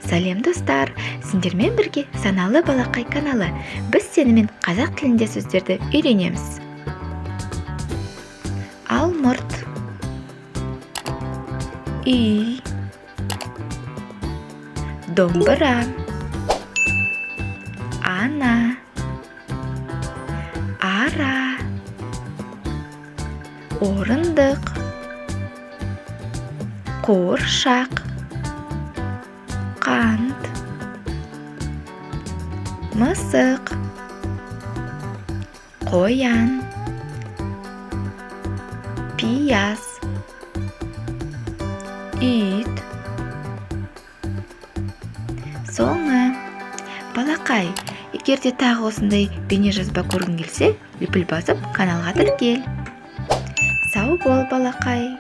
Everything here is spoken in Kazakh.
Сәлем достар, сендермен бірге саналы балақай каналы. Біз сенімен қазақ тілінде сөздерді үйренеміз. Алмұрт, үй, домбыра, ана, ара, орындық, қуыршақ, қант, мысық, қоян, пияз, ит. Соңы. Балақай, егер де тағы осындай бейне жазба көргің келсе, лүпіл басып каналға тіркел. Сау бол, балақай.